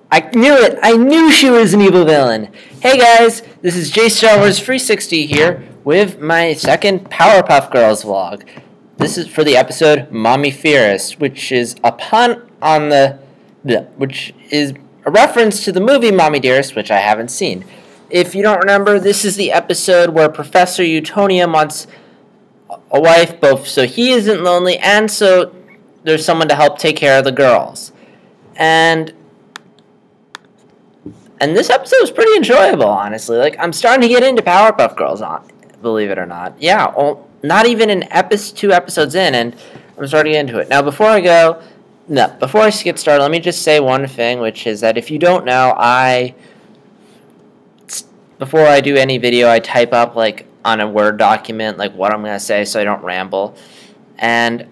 I knew it! I knew she was an evil villain! Hey guys, this is J Star Wars 360 here with my second Powerpuff Girls vlog. This is for the episode Mommy Fearest, which is a pun on which is a reference to the movie Mommy Dearest, which I haven't seen. If you don't remember, this is the episode where Professor Utonium wants a wife, both so he isn't lonely and so there's someone to help take care of the girls. And this episode was pretty enjoyable, honestly. Like, I'm starting to get into Powerpuff Girls, believe it or not. Yeah, well, not even two episodes in, and I'm starting to get into it. Now, before I get started, let me just say one thing, which is that if you don't know, before I do any video, I type up, like, on a Word document, like, what I'm going to say so I don't ramble. And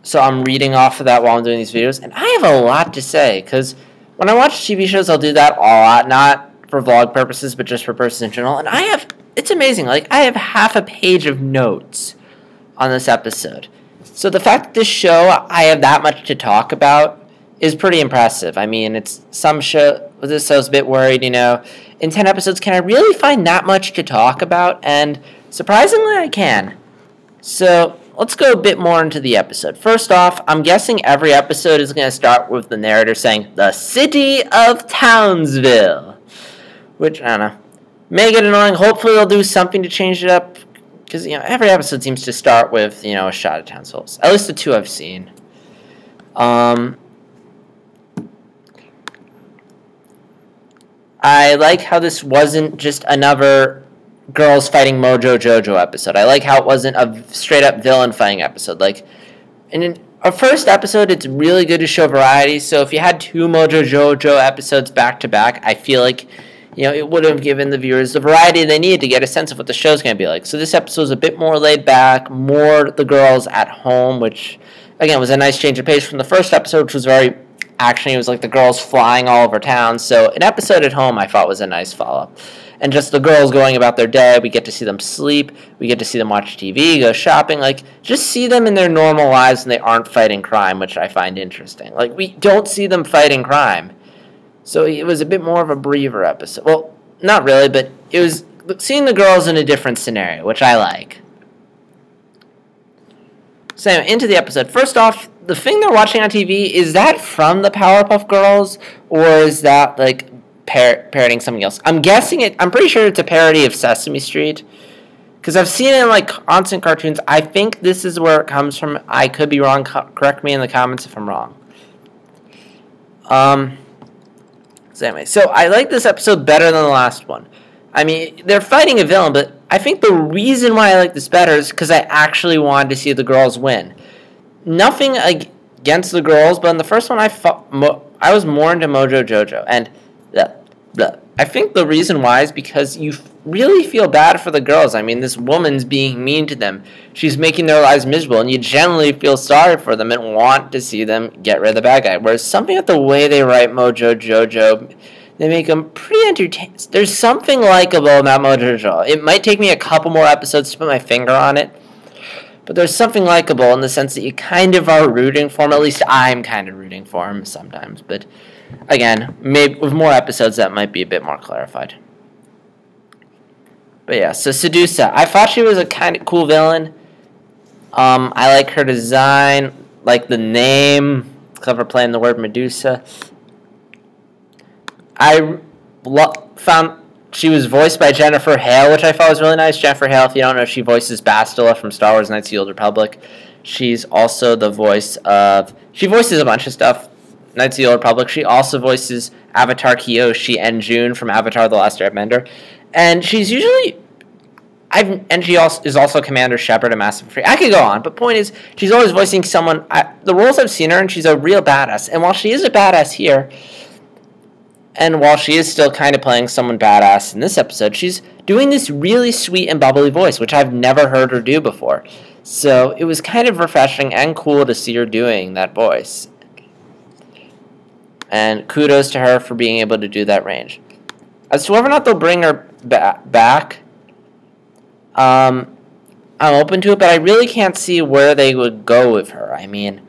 so I'm reading off of that while I'm doing these videos, and I have a lot to say, because when I watch TV shows, I'll do that a lot, not for vlog purposes, but just for purposes in general. And it's amazing. Like, I have half a page of notes on this episode. So the fact that this show, I have that much to talk about is pretty impressive. I mean, this show's a bit worried, in 10 episodes, can I really find that much to talk about? And surprisingly, I can. So let's go a bit more into the episode. First off, I'm guessing every episode is going to start with the narrator saying, "The city of Townsville." Which, I don't know, may get annoying. Hopefully they'll do something to change it up. Because, every episode seems to start with, a shot of Townsville. At least the two I've seen. I like how this wasn't just another girls fighting Mojo Jojo episode. I like how it wasn't a straight-up villain fighting episode. Like, in our first episode, it's really good to show variety. So if you had two Mojo Jojo episodes back-to-back, I feel like, it would have given the viewers the variety they needed to get a sense of what the show's going to be like. So this episode was a bit more laid back, more the girls at home, which, again, was a nice change of pace from the first episode, which was very action. It was like the girls flying all over town. So an episode at home, I thought, was a nice follow-up. And just the girls going about their day. We get to see them sleep. We get to see them watch TV, go shopping. Like, just see them in their normal lives and they aren't fighting crime, which I find interesting. Like, we don't see them fighting crime. So it was a bit more of a breather episode. Well, not really, but it was seeing the girls in a different scenario, which I like. So anyway, into the episode. First off, the thing they're watching on TV, is that from the Powerpuff Girls? Or is that, like, parodying something else? I'm pretty sure it's a parody of Sesame Street. Because I've seen it in, like, constant cartoons. I think this is where it comes from. I could be wrong. Correct me in the comments if I'm wrong. So anyway, so I like this episode better than the last one. I mean, they're fighting a villain, but I think the reason why I like this better is because I actually wanted to see the girls win. Nothing against the girls, but in the first one, I was more into Mojo Jojo. And I think the reason why is because you really feel bad for the girls. I mean, this woman's being mean to them. She's making their lives miserable, and you generally feel sorry for them and want to see them get rid of the bad guy. Whereas something about the way they write Mojo Jojo, they make them pretty entertaining. There's something likable about Mojo Jojo. It might take me a couple more episodes to put my finger on it, but there's something likable in the sense that you kind of are rooting for him. At least I'm kind of rooting for him sometimes. But again, maybe with more episodes that might be a bit more clarified. But yeah, so Sedusa. I thought she was a kind of cool villain. I like her design, like the name, clever play on the word Medusa. I found she was voiced by Jennifer Hale, which I thought was really nice. Jennifer Hale, if you don't know, she voices Bastila from Star Wars Knights of the Old Republic. She's also the voice of... She voices a bunch of stuff. Knights of the Old Republic. She also voices Avatar Kyoshi and June from Avatar The Last Airbender. And she's usually... she is also Commander Shepard in Mass Effect 3. I could go on, but point is, she's always voicing someone... the roles I've seen her in, she's a real badass. And while she is a badass here... And while she is still kind of playing someone badass in this episode, she's doing this really sweet and bubbly voice, which I've never heard her do before. So it was kind of refreshing and cool to see her doing that voice. And kudos to her for being able to do that range. As to whether or not they'll bring her back, I'm open to it, but I really can't see where they would go with her. I mean,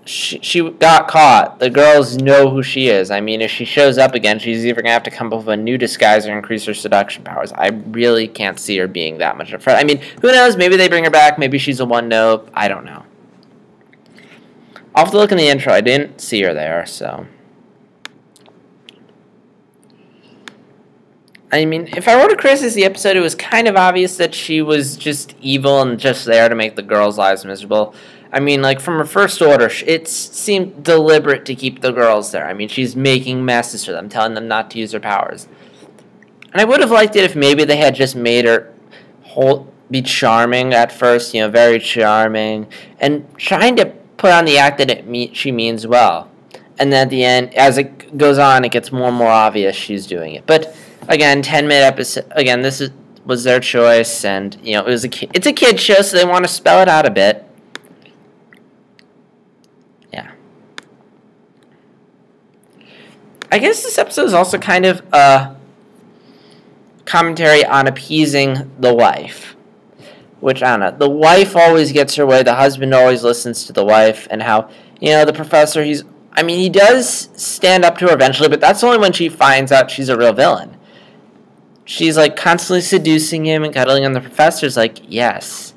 she got caught. The girls know who she is. I mean, if she shows up again, she's either going to have to come up with a new disguise or increase her seduction powers. I really can't see her being that much of a threat. I mean, who knows? Maybe they bring her back. Maybe she's a one-note. I don't know. I'll have to look in the intro. I didn't see her there, so. I mean, if I were to criticize the episode, it was kind of obvious that she was just evil and just there to make the girls' lives miserable. I mean, like, from her first order, it seemed deliberate to keep the girls there. I mean, she's making messes for them, telling them not to use their powers. And I would have liked it if maybe they had just made her be charming at first, very charming, and trying to put on the act that she means well. And then at the end, as it goes on, it gets more and more obvious she's doing it. But again, 10-minute episode. Again, was their choice, and it's a kid show, so they want to spell it out a bit. Yeah. I guess this episode is also kind of a commentary on appeasing the wife. Which, I don't know, the wife always gets her way, the husband always listens to the wife, and how, the professor, he does stand up to her eventually, but that's only when she finds out she's a real villain. She's, like, constantly seducing him and cuddling, and the professor's like, yes.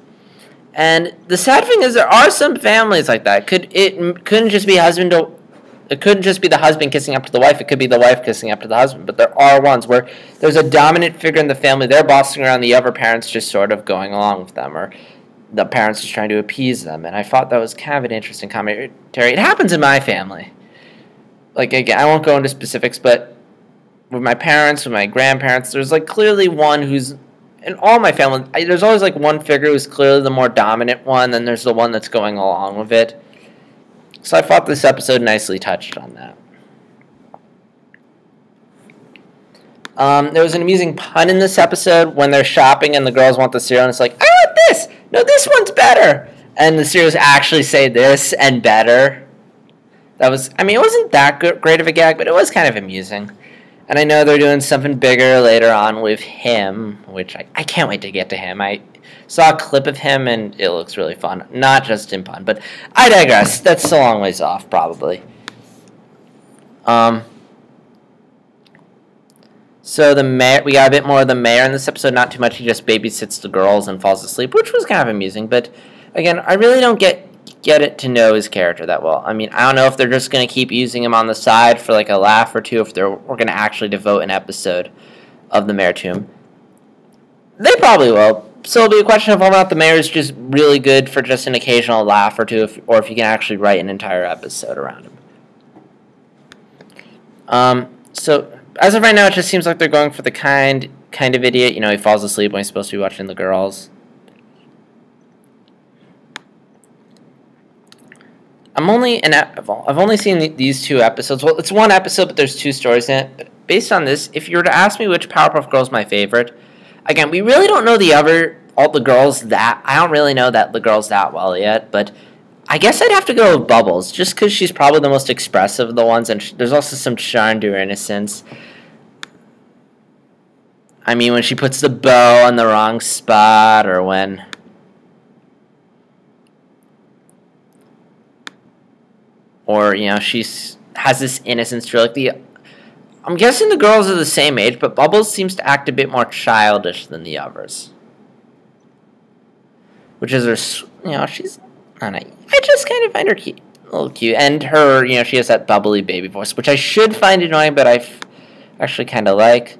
And the sad thing is there are some families like that. It couldn't just be the husband kissing up to the wife. It could be the wife kissing up to the husband. But there are ones where there's a dominant figure in the family. They're bossing around, the other parents just sort of going along with them, or the parents just trying to appease them. And I thought that was kind of an interesting commentary. It happens in my family. Like, again, I won't go into specifics, but with my parents, with my grandparents, there's, like, clearly one who's, in all my family, there's always, like, one figure who's clearly the more dominant one, then there's the one that's going along with it. So I thought this episode nicely touched on that. There was an amusing pun in this episode when they're shopping and the girls want the cereal, and it's like, I want this! No, this one's better! And the cereals actually say this and better. That was, it wasn't that great of a gag, but it was kind of amusing. And I know they're doing something bigger later on with him, which I can't wait to get to him. I saw a clip of him, and it looks really fun. Not just in pun, but I digress. That's a long ways off, probably. So the mayor, we got a bit more of the mayor in this episode. Not too much. He just babysits the girls and falls asleep, which was kind of amusing. But again, I really don't get it to know his character that well. I mean, I don't know if they're just going to keep using him on the side for like a laugh or two, if we're going to actually devote an episode of the mayor to him. They probably will. So it'll be a question of whether or not the mayor is just really good for just an occasional laugh or two, or if you can actually write an entire episode around him. So as of right now, it just seems like they're going for the kind of idiot. He falls asleep when he's supposed to be watching the girls. I've only seen these two episodes. Well, it's one episode, but there's two stories in it. But based on this, if you were to ask me which Powerpuff Girl is my favorite, again, we really don't know all the girls that. I don't really know the girls that well yet, but I guess I'd have to go with Bubbles, just because she's probably the most expressive of the ones, and there's also some charm to her innocence. I mean, when she puts the bow on the wrong spot, or when she has this innocence to her. I'm guessing the girls are the same age, but Bubbles seems to act a bit more childish than the others. Which is her, she's, I don't know, I just kind of find her cute, a little cute. And her, she has that bubbly baby voice, which I should find annoying, but I actually kind of like.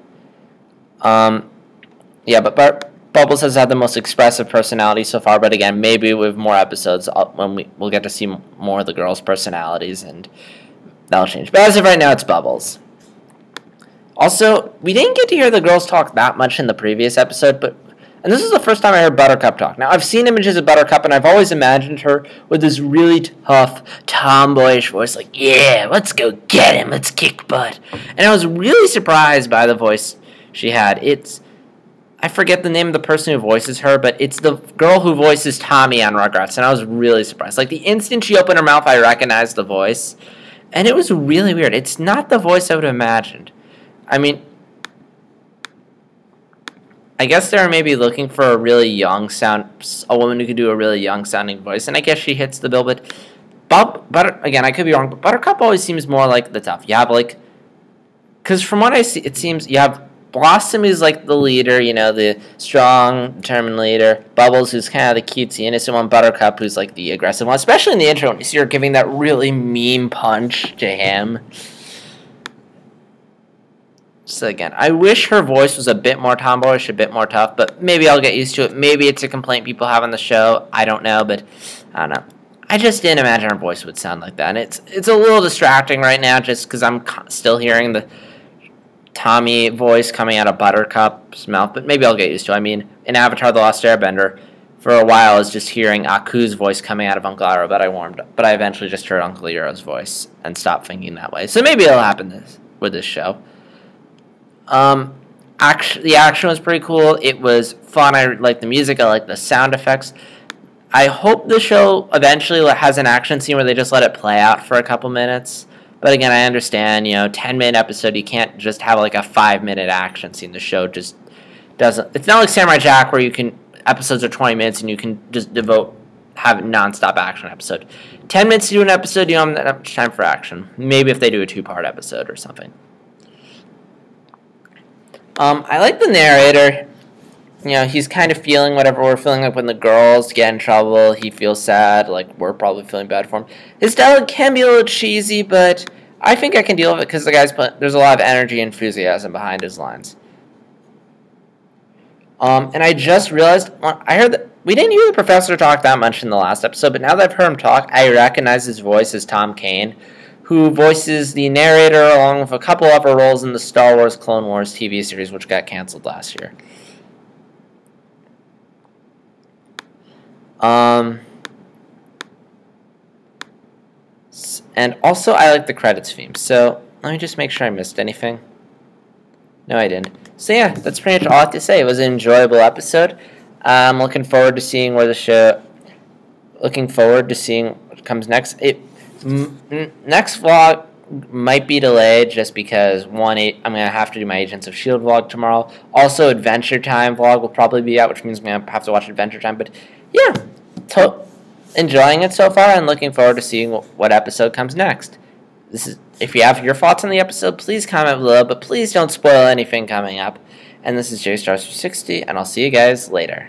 Yeah, but Bubbles has had the most expressive personality so far, but again, maybe with more episodes, when we'll get to see more of the girls' personalities, and that'll change. But as of right now, it's Bubbles. Also, we didn't get to hear the girls talk that much in the previous episode, and this is the first time I heard Buttercup talk. Now, I've seen images of Buttercup, and I've always imagined her with this really tough, tomboyish voice, like, yeah, let's go get him, let's kick butt. And I was really surprised by the voice she had. I forget the name of the person who voices her, but it's the girl who voices Tommy on Rugrats, and I was really surprised. Like, the instant she opened her mouth, I recognized the voice, and it was really weird. It's not the voice I would have imagined. I mean, I guess they're maybe looking for a woman who could do a really young-sounding voice, and I guess she hits the bill, but Again, I could be wrong, but Buttercup always seems more like the tough. You have like, because from what I see, it seems you have Blossom, who's like the leader, you know, the strong, determined leader. Bubbles, who's kind of the cutesy, innocent one. Buttercup, who's like the aggressive one, especially in the intro when you see her giving that really mean punch to him. So again, I wish her voice was a bit more tomboyish, a bit more tough, but maybe I'll get used to it. Maybe it's a complaint people have on the show. I don't know, but I don't know. I just didn't imagine her voice would sound like that. And it's a little distracting right now just because I'm still hearing the Tommy voice coming out of Buttercup's mouth, but maybe I'll get used to it. I mean, in Avatar The Lost Airbender, for a while I was just hearing Aku's voice coming out of Uncle Iroh, but I eventually just heard Uncle Iroh's voice and stopped thinking that way. So maybe it'll happen with this show. The action was pretty cool. It was fun. I liked the music. I liked the sound effects. I hope the show eventually has an action scene where they just let it play out for a couple minutes. But again, I understand, 10-minute episode, you can't just have like a 5-minute action scene. The show just doesn't. It's not like Samurai Jack where episodes are 20 minutes and you can just have a non-stop action episode. 10 minutes to do an episode, you don't have that much time for action. Maybe if they do a 2-part episode or something. I like the narrator. He's kind of feeling whatever we're feeling, like when the girls get in trouble, he feels sad, like we're probably feeling bad for him. His dialogue can be a little cheesy, but I think I can deal with it because there's a lot of energy and enthusiasm behind his lines. And I just realized, I heard that we didn't hear the professor talk that much in the last episode, but now that I've heard him talk, I recognize his voice as Tom Kane, who voices the narrator along with a couple other roles in the Star Wars Clone Wars TV series, which got canceled last year. And also, I like the credits theme. So, let me just make sure I missed anything. No, I didn't. So, yeah, that's pretty much all I have to say. It was an enjoyable episode. I'm looking forward to seeing where the show... Looking forward to seeing what comes next. Next vlog might be delayed just because, I'm going to have to do my Agents of S.H.I.E.L.D. vlog tomorrow. Also, Adventure Time vlog will probably be out, which means I'm going to have to watch Adventure Time. But, yeah, enjoying it so far and looking forward to seeing what episode comes next. If you have your thoughts on the episode, please comment below, but please don't spoil anything coming up. And this is JStars360, and I'll see you guys later.